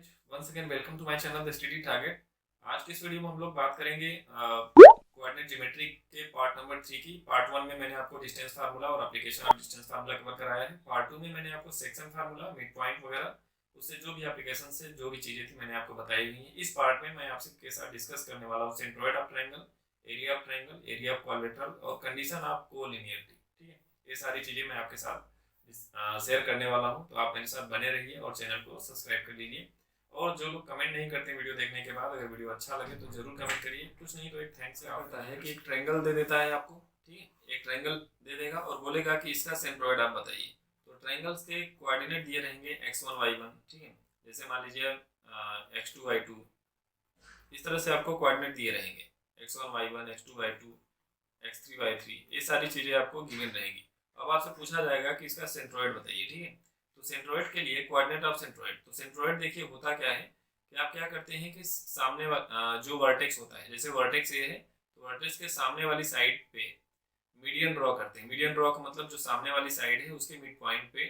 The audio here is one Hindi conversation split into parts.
Friends, once again welcome to my channel the study target. आज की इस वीडियो में हम लोग बात करेंगे कोऑर्डिनेट ज्योमेट्री के पार्ट नंबर 3 की। पार्ट 1 में मैंने आपको डिस्टेंस फार्मूला और application of distance formula cover कराया है। पार्ट 2 में मैंने आपको सेक्शन फार्मूला, मिड पॉइंट वगैरह उससे जो भी एप्लीकेशन से जो भी चीजें थी मैंने आपको बताई हुई हैं। इस पार्ट में मैं आपसे के साथ डिस्कस करने वाला हूँ centroid of triangle, area of triangle, area of quadrilateral और कंडीशन ऑफ कोलिनियरिटी। ठीक है, ये सारी चीजें मैं आपके साथ शेयर करने वाला हूँ, तो आप मेरे साथ बने रहिए और चैनल को सब्सक्राइब कर लीजिए। और जो लोग कमेंट नहीं करते वीडियो देखने के बाद, अगर वीडियो अच्छा लगे तो जरूर कमेंट करिए। कुछ नहीं तो एक थैंक्स क्या होता है कि एक ट्रायंगल दे देता है आपको। ठीक है, एक ट्रायंगल दे देगा और बोलेगा कि इसका सेंट्रोइड आप बताइए। तो ट्रायंगल्स के कोऑर्डिनेट दिए रहेंगे x1 y1। ठीक है, जैसे मान लीजिए x2 y2, इस तरह से आपको कोऑर्डिनेट दिए रहेंगे x1 y1, x2 y2, x3 y3, ये सारी चीजें आपको गिवन रहेंगी। अब आपसे पूछा जाएगा कि इसका सेंट्रोइड बताइए। ठीक है, तो सेंट्रोइड के लिए कोऑर्डिनेट ऑफ सेंट्रोइड, तो सेंट्रोइड देखिए होता क्या है कि आप क्या करते हैं कि सामने जो वर्टेक्स होता है, जैसे वर्टेक्स ये है तो वर्टेक्स के सामने वाली साइड पे मीडियन ड्रॉ करते हैं। मीडियन ड्रॉ का मतलब जो सामने वाली साइड है उसके मिड पॉइंट पे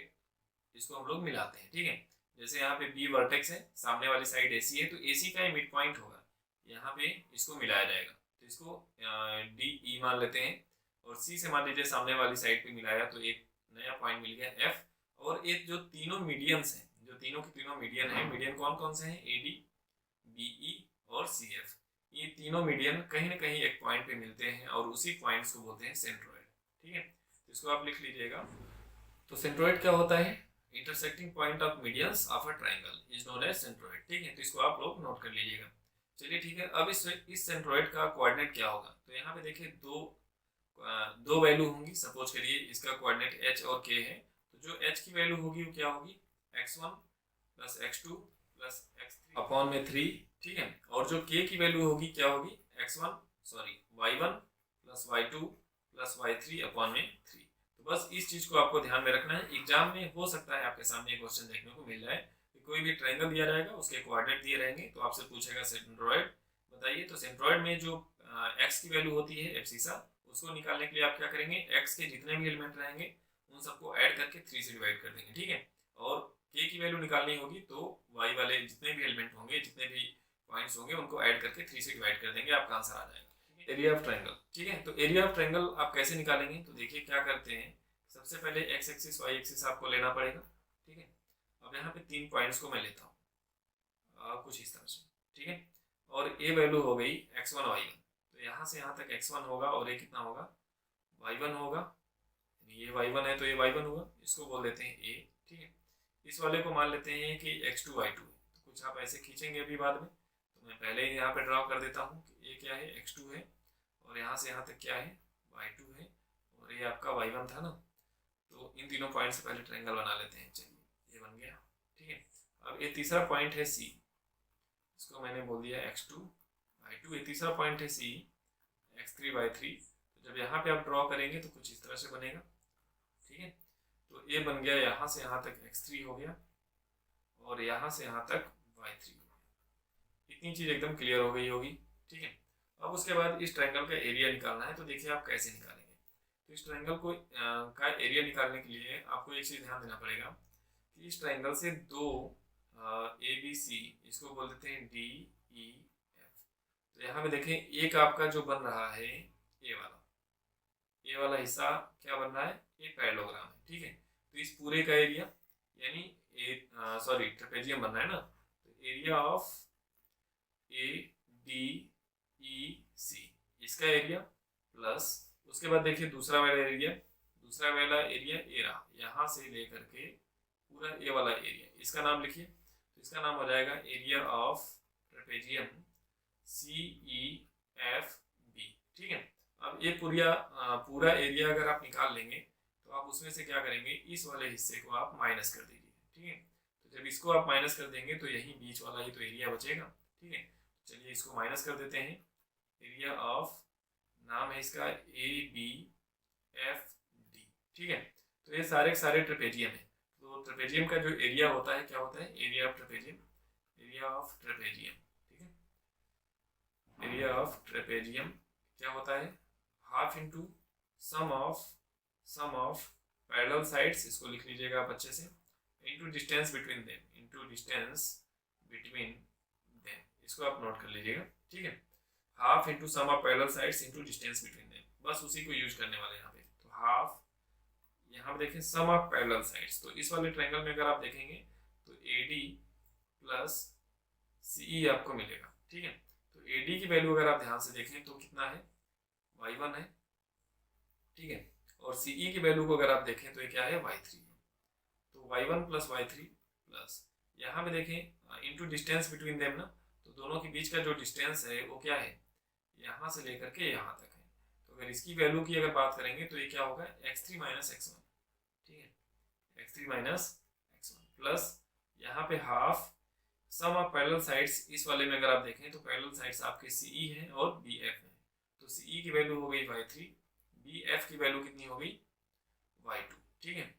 इसको हम लोग मिलाते हैं। ठीक है, जैसे यहाँ पे बी वर्टेक्स है, सामने वाली साइड एसी है, तो एसी का ही मिड पॉइंट होगा, यहाँ पे इसको मिलाया जाएगा। तो इसको डी ई मान लेते हैं और सी से मान लीजिए सामने वाली साइड पे मिलाया तो एक नया पॉइंट मिल गया एफ। और एक जो तीनों मीडियंस हैं, जो तीनों के तीनों मीडियन हैं, मीडियन कौन कौन से हैं, ए डी, बी ई और सी एफ, ये तीनों मीडियन कहीं ना कहीं एक पॉइंट पे मिलते हैं और उसी पॉइंट्स को बोलते हैं सेंट्रोइड। ठीक है, तो इसको आप लिख लीजिएगा। तो सेंट्रोइड क्या होता है, intersecting point of medians of a triangle is known as centroid. ठीक है, तो इसको आप लोग नोट कर लीजिएगा। चलिए ठीक है, अब इस सेंट्रोइड का कोऑर्डिनेट क्या होगा, तो यहाँ पे देखिए दो वैल्यू होंगी। सपोज करिए इसका कोऑर्डिनेट h और k है, तो जो h की वैल्यू होगी वो क्या होगी, x1 plus x2 plus x3 upon में 3। ठीक है, और जो k की वैल्यू होगी क्या होगी, y1 plus y2 plus y3 upon में 3। तो बस इस चीज को आपको ध्यान में रखना है। एग्जाम में हो सकता है आपके सामने क्वेश्चन देखने को मिल जाए कि कोई भी ट्रायंगल दिया रहेगा, उसके कोऑर्डिनेट दिए रहेंगे, तो आपसे पूछेगा सेंट्रोइड बताइए। तो सेंट्रोइड में जो x की वैल्यू होती है एब्सिसा, उसको निकालने के लिए आप क्या करेंगे, x के जितने भी एलिमेंट रहेंगे उन सबको ऐड करके 3 से डिवाइड कर देंगे। ठीक है, और k की वैल्यू निकालनी होगी तो y वाले जितने भी एलिमेंट होंगे, जितने भी पॉइंट्स होंगे, उनको ऐड करके 3 से डिवाइड कर देंगे, आपका आंसर आ जाएगा। Area of triangle. ठीक है, तो एरिया ऑफ ट्रायंगल आप कैसे निकालेंगे, तो देखिए क्या करते हैं, सबसे पहले एक्स एक्सिस वाई एक्सिस आपको लेना पड़ेगा। ठीक है, अब यहाँ पे 3 पॉइंट्स को मैं लेता हूँ कुछ इस तरह से। ठीक है, और ए वैल्यू हो गई x1 y1, तो यहाँ से यहाँ तक x1 होगा और ये कितना होगा, y1 होगा। ये y1 है तो ये y1 होगा, इसको बोल देते हैं a। ठीक है, इस वाले को मान लेते हैं कि x2 y2 है, तो कुछ आप ऐसे खींचेंगे अभी बाद में, तो मैं पहले ही यहाँ पे ड्रॉ कर देता हूँ कि ये क्या है, x2 है, और यहाँ से यहाँ तक क्या है, y2 है, और ये आपका y1 था ना। तो इन तीनों पॉइंट से पहले ट्रायंगल बना लेते हैं। चलिए ये बन गया। ठीक है, अब ये तीसरा पॉइंट है सी, इसको मैंने बोल दिया x2 y2। ये तीसरा पॉइंट है सी, x3 y3। तो जब यहाँ पे आप ड्रॉ करेंगे तो कुछ इस तरह से बनेगा। ठीक है, तो ये बन गया, यहाँ से यहाँ तक x3 हो गया और यहाँ से यहाँ तक y3 हो गया। इतनी चीज एकदम क्लियर हो गई होगी। ठीक है, अब उसके बाद इस ट्रायंगल का एरिया निकालना है, तो देखिए आप कैसे निकालेंगे। तो इस ट्रायंगल को का एरिया निकालने के लिए आपको एक चीज ध्यान देना पड़ेगा कि इस ट्रायंगल से दो ए बी सी, इसको बोल देते हैं डी ई एफ। तो यहाँ पे देखें एक आपका जो बन रहा है ए वाला हिस्सा क्या बन रहा है, ये पैरेललोग्राम है। ठीक है, तो इस पूरे का एरिया यानी ट्रेपेजियम बन रहा है ना, तो area of A D E C, इसका एरिया प्लस उसके बाद देखिए दूसरा वाला एरिया ए रहा, यहाँ से लेकर के पूरा ए वाला एरिया, इसका नाम लिखिए। तो इसका नाम हो जाएगा area of trapezium C E F B. ठीक है, अब ये पूरा एरिया अगर आप निकाल लेंगे तो आप उसमें से क्या करेंगे, इस वाले हिस्से को आप माइनस कर दीजिए। ठीक है, तो जब इसको आप माइनस कर देंगे तो यही बीच वाला ही तो एरिया बचेगा। ठीक है, चलिए इसको माइनस कर देते हैं। एरिया ऑफ, नाम है इसका ए बी एफ डी। ठीक है, तो ये सारे ट्रेपेजियम है। तो ट्रेपेजियम का जो एरिया होता है क्या होता है, एरिया ऑफ ट्रेपेजियम। ठीक है, एरिया ऑफ ट्रेपेजियम क्या होता है, half into sum of parallel sides, इसको लिख लीजिएगा आप अच्छे से, into distance between them, into distance between them, इसको आप नोट कर लीजिएगा, ठीक है। Half into sum of parallel sides into distance between them, बस उसी को यूज करने वाले यहाँ पे। तो हाफ, यहाँ पे देखें सम ऑफ पैरेलल साइड्स, तो इस वाले ट्रायंगल में अगर आप देखेंगे तो AD प्लस CE आपको मिलेगा, ठीक है। तो AD की वैल्यू अगर आप ध्यान से देखें तो कितना है, y1 है, ठीक है। और CE की वैल्यू को अगर आप देखें तो ये क्या है, y3 है। तो y1 प्लस y3 प्लस यहाँ पे देखें इंटू डिस्टेंस बिटवीन देम ना, तो दोनों के बीच का जो डिस्टेंस है वो क्या है, यहाँ से लेकर के यहाँ तक है। तो अगर इसकी वैल्यू की अगर बात करेंगे तो ये क्या होगा, x3 माइनस x1, ठीक है, x3 माइनस x1 प्लस यहाँ पे half sum of parallel sides, इस वाले में अगर आप देखें तो पैरेलल साइड्स आपके CE हैं और BF हैं। तो CE की वैल्यू हो गई y3, BF की वैल्यू कितनी हो गई, y2, ठीक है।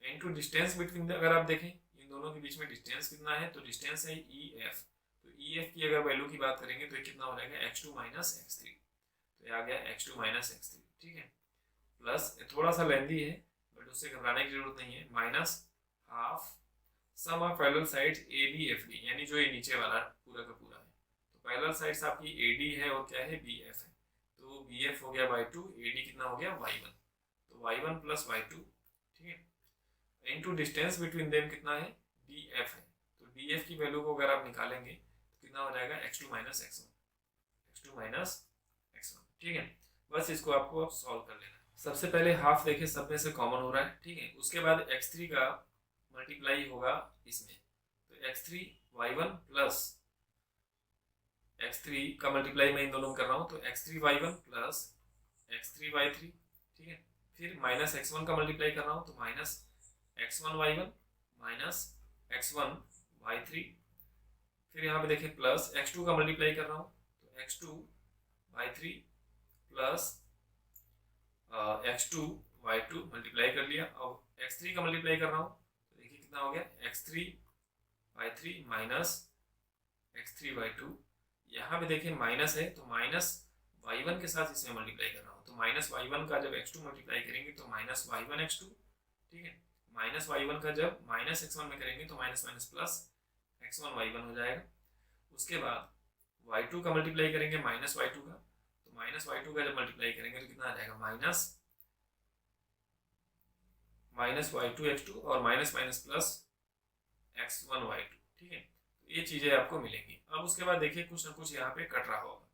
इनटू डिस्टेंस बिटवीन, अगर आप देखें इन दोनों के बीच में डिस्टेंस कितना है, तो डिस्टेंस है EF। तो EF की अगर वैल्यू की बात करेंगे तो ये कितना हो जाएगा, x2 माइनस x3। तो ये आ गया x2 माइनस x3, ठीक है। प्लस थोड़ा सा लेंदी है बट उससे घबराने की जरूरत नहीं है, minus half sum of parallel sides ABFD, यानी जो ये नीचे वाला पूरा का पूरा है। तो पैरेलल साइड्स आपकी AD है और क्या है, BF है। तो BF हो गया y2, AD कितना हो गया, y1। तो y1 प्लस y2, ठीक है, इनटू डिस्टेंस बिटवीन देम कितना है, DF है। तो DF की वैल्यू को अगर आप निकालेंगे तो कितना हो जाएगा, x2 minus x1, x2 minus x1, ठीक है। बस इसको आपको अब सॉल्व कर लेना है। सबसे पहले हाफ देखिए सब में से कॉमन हो रहा है, ठीक है। उसके बाद x3 का मल्टीप्लाई होगा इसमें, तो x3 y1 प्लस x3 का मल्टीप्लाई मैं इन दोनों में कर रहा हूँ, तो x3 y1 plus x3 y3, ठीक है। फिर माइनस x1 का मल्टीप्लाई कर रहा हूँ, तो minus x1 y1 minus x1 y3। फिर यहाँ पे देखिए प्लस x2 का मल्टीप्लाई कर रहा हूँ, तो x2 y3 plus x2 y2 multiply कर लिया। अब x3 का मल्टीप्लाई कर रहा हूँ, तो देखिए कितना हो गया, x3 y3 minus x3 y2। यहाँ पे देखिए माइनस है तो माइनस y1 के साथ इसमें मल्टीप्लाई कर रहा हूँ, तो माइनस y1 का जब x2 मल्टीप्लाई करेंगे तो माइनस y1 x2, ठीक है। माइनस y1 का जब माइनस x1 में करेंगे तो minus minus plus x1 y1 हो जाएगा। उसके बाद y2 का मल्टीप्लाई करेंगे माइनस y2 का, तो माइनस y2 का जब मल्टीप्लाई करेंगे तो कितना आ जाएगा, माइनस y2 x2 और minus minus plus x1 y2, ठीक है। तो ये चीज़ें आपको मिलेंगी। अब उसके बाद देखिए कुछ ना कुछ यहाँ पे कट रहा होगा,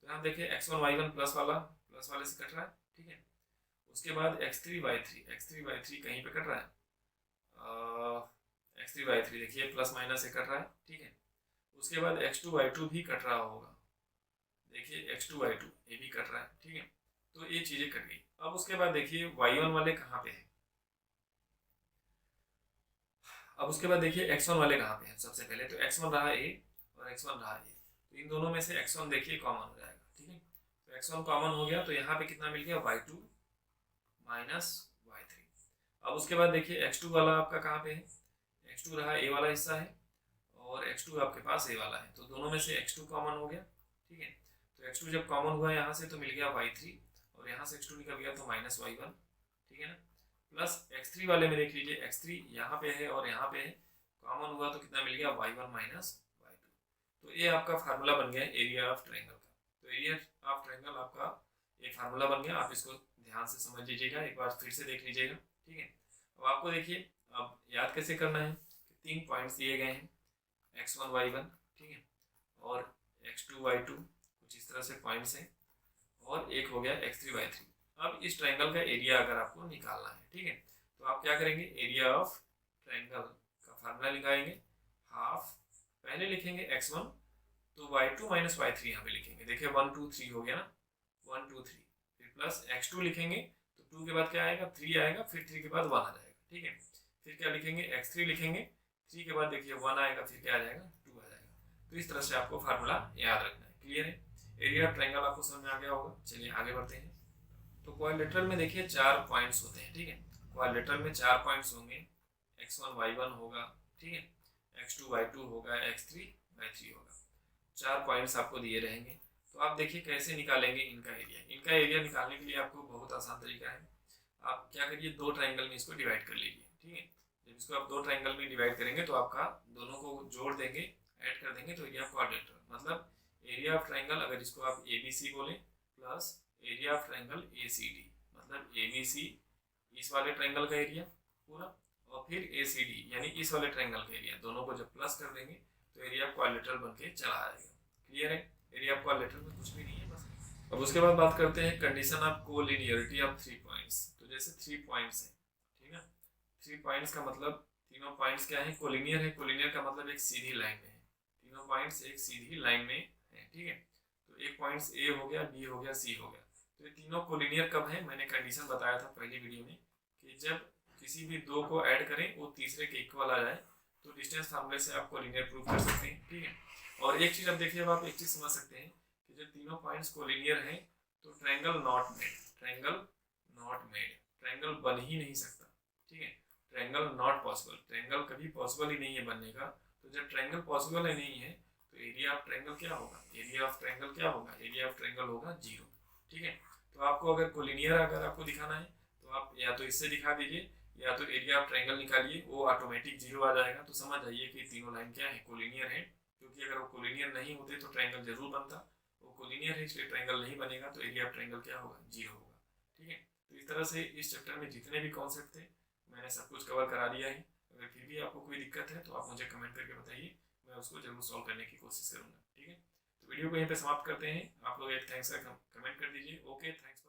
तो यहाँ देखिए x1 y1 प्लस वाले से कट रहा है, ठीक है। उसके बाद x3 y3 कहीं पे कट रहा है, x3 y3 देखिए प्लस माइनस से कट रहा है, ठीक है। उसके बाद x2 y2 भी कट रहा होगा, देखिए x2 y2 ये भी कट रहा है, ठीक है। तो ये चीज़ें कट गई। अब उसके बाद देखिए y1 वाले कहाँ पे हैं, अब उसके बाद देखिए x1 वाले कहाँ पे हैं। सबसे पहले तो x1 रहा a और x1 रहा a, तो इन दोनों में से x1 देखिए कॉमन हो जाएगा, ठीक है। तो x1 कॉमन हो गया, तो यहाँ पे कितना मिल गया, y2 माइनस y3। अब उसके बाद देखिए x2 वाला आपका कहाँ पे है, x2 रहा a वाला हिस्सा है और x2 आपके पास a वाला है, तो दोनों में से x2 कॉमन हो गया, ठीक है। तो x2 जब कॉमन हुआ यहाँ से तो मिल गया y3 और यहाँ से x2 निकल गया तो माइनस y1, ठीक है ना। प्लस x3 वाले में देख लीजिए x3 यहाँ पे है और यहाँ पे है, कॉमन हुआ तो कितना मिल गया, y1 माइनस y2। तो ये आपका फार्मूला बन गया एरिया ऑफ ट्रायंगल का। तो एरिया ऑफ ट्रायंगल आपका एक फार्मूला बन गया, आप इसको ध्यान से समझ लीजिएगा, एक बार फिर से देख लीजिएगा, ठीक है। अब आपको देखिए अब याद कैसे करना है, 3 पॉइंट्स दिए गए हैं x1 y1, ठीक है, और x2 y2 कुछ इस तरह से पॉइंट्स हैं, और एक हो गया x3 y3। अब इस ट्रायंगल का एरिया अगर आपको निकालना है, ठीक है, तो आप क्या करेंगे, एरिया ऑफ ट्रायंगल का फार्मूला लगाएंगे, हाफ पहले लिखेंगे x1 तो y2 माइनस y3 यहाँ पे लिखेंगे, देखिए 1 2 3 हो गया ना, 1 2 3, फिर प्लस x2 लिखेंगे तो 2 के बाद क्या आएगा, 3 आएगा, फिर 3 के बाद 1 आ जाएगा, ठीक है। फिर क्या लिखेंगे, x3 लिखेंगे, 3 के बाद देखिए 1 आएगा, फिर क्या आ जाएगा, 2 आ जाएगा। तो इस तरह से आपको फार्मूला याद रखना है। क्लियर है, एरिया ऑफ ट्रायंगल आपको समझ में आ गया होगा। चलिए आगे बढ़ते हैं। तो क्वाड्रिलेटरल में देखिए 4 पॉइंट्स होते हैं, ठीक है। क्वाड्रिलेटरल में 4 पॉइंट्स होंगे, x1 y1 होगा, ठीक है, x2 y2 होगा, x3 y3 होगा। 4 पॉइंट्स आपको दिए रहेंगे। तो आप देखिए कैसे निकालेंगे इनका एरिया। इनका एरिया निकालने के लिए आपको बहुत आसान तरीका है, आप क्या करिए, 2 ट्रायंगल में इसको डिवाइड कर लीजिए, ठीक है। जब इसको आप 2 ट्रायंगल में डिवाइड करेंगे तो आपका दोनों को जोड़ देंगे, ऐड कर देंगे तो एरिया ऑफ क्वाड्रेटर, मतलब एरिया ऑफ ट्रायंगल, अगर इसको आप ABC बोले plus area of triangle ACD, मतलब ABC इस वाले ट्रायंगल का एरिया पूरा, और फिर ACD यानी इस वाले ट्रायंगल का एरिया, दोनों को जब प्लस कर देंगे तो एरिया ऑफ क्वाड्रेटर बन के चला आएगा। क्लियर है? एरिया ऑफ क्वाड्रेटर में कुछ भी नहीं है बस। अब उसके बाद बात करते हैं condition of collinearity of 3 points. तो जैसे 3 पॉइंट्स हैं, ठीक है, 3 पॉइंट्स का मतलब तीनों पॉइंट्स क्या है? कोलिनियर है। कोलिनियर का मतलब एक सीधी लाइन में है, तीनों पॉइंट्स एक सीधी लाइन में है, ठीक है। तो एक पॉइंट्स A हो गया, B हो गया, C हो गया, तो ये तीनों कोलिनियर कब है? मैंने कंडीशन बताया था पहली वीडियो में कि जब किसी भी दो को ऐड करें वो तीसरे के इक्वल आ जाए तो डिस्टेंस फार्मूले से आप कोलिनियर प्रूव कर सकते हैं, ठीक है। और एक चीज अब देखिए, अब आप एक चीज समझ सकते हैं कि जब तीनों पॉइंट्स कोलिनियर हैं तो triangle not made, triangle not made, triangle बन ही नहीं सकता, ठीक है। ट्रायंगल नॉट पॉसिबल, ट्रायंगल कभी पॉसिबल ही नहीं है बनने का। तो जब ट्रायंगल पॉसिबल ही नहीं है तो एरिया ऑफ ट्रायंगल क्या होगा? एरिया ऑफ ट्रायंगल क्या होगा? एरिया ऑफ ट्रायंगल होगा 0, ठीक है। तो आपको अगर कोलिनियर अगर आपको दिखाना है तो आप या तो इससे दिखा दीजिए या तो एरिया ऑफ ट्रायंगल निकालिए, वो ऑटोमेटिक 0 आ जाएगा। तो समझ जाइए कि तीनों लाइन क्या है? कोलिनियर है, क्योंकि अगर वो कोलिनियर नहीं होते तो ट्रायंगल जरूर बनता, वो कोलिनियर है इसलिए ट्रायंगल नहीं बनेगा, तो एरिया ऑफ ट्रायंगल क्या होगा? 0 होगा, ठीक है। तो इस तरह से इस चैप्टर में जितने भी कॉन्सेप्ट थे मैंने सब कुछ कवर करा दिया है। अगर फिर भी आपको कोई दिक्कत है तो आप मुझे कमेंट करके बताइए, मैं उसको जरूर सॉल्व करने की कोशिश करूंगा, ठीक है। तो वीडियो को यहीं पे समाप्त करते हैं। आप लोग एक थैंक्स का कमेंट कर दीजिए। Okay, thanks.